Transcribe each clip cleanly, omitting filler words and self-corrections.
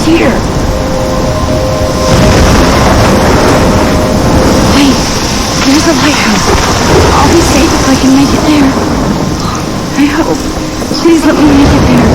Here. Wait, there's a lighthouse. I'll be safe if I can make it there. I hope. Please let me make it there.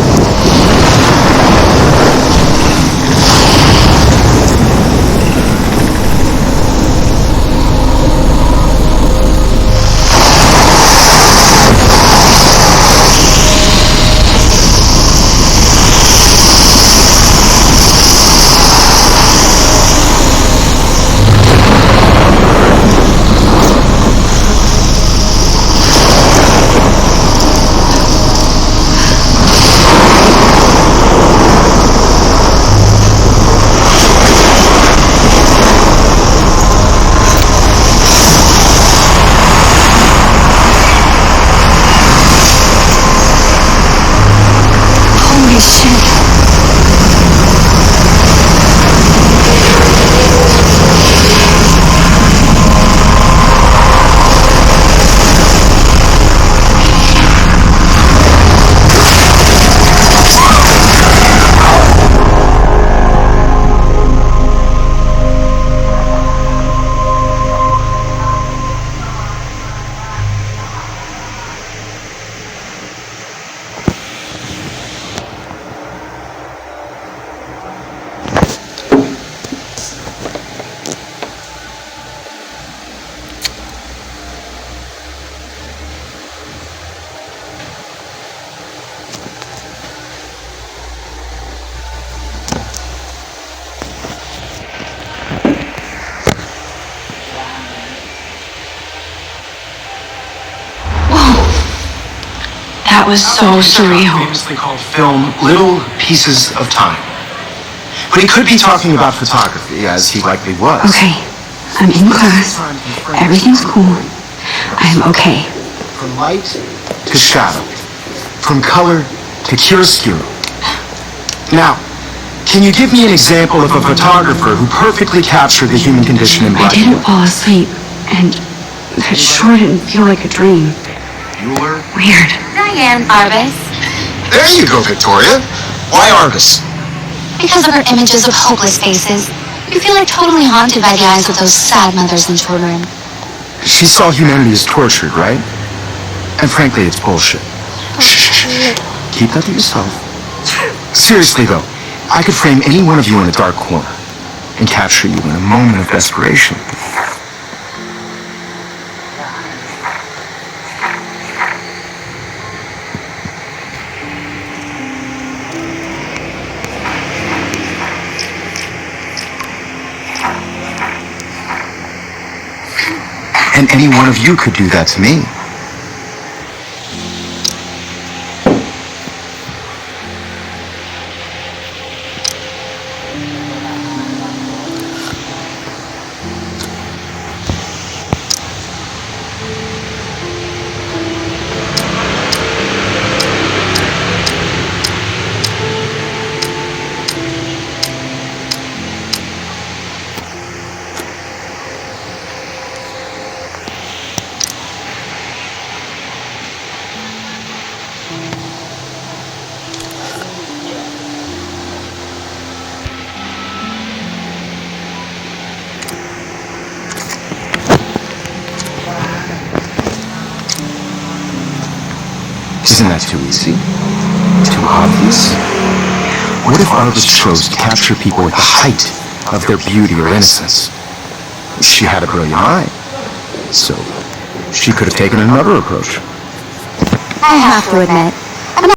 That was so surreal. Famously called film Little Pieces of Time. But he could be talking about photography, as he likely was. Okay, I'm in class. Everything's cool. I'm okay. From light to shadow. From color to chiaroscuro. Now, can you give me an example of a photographer who perfectly captured the human condition in black and white? I didn't fall asleep, and that sure didn't feel like a dream. Bueller? Weird. Diane Arbus. There you go, Victoria. Why Arbus? Because of her images of hopeless faces. You feel like totally haunted by the eyes of those sad mothers and children. She saw humanity as tortured, right? And frankly, it's bullshit. Shh. Keep that to yourself. Seriously, though, I could frame any one of you in a dark corner and capture you in a moment of desperation. And any one of you could do that to me. Isn't that too easy? Too obvious? What if artists chose to capture people at the height of their beauty or innocence? She had a brilliant eye, so she could have taken another approach. I have to admit,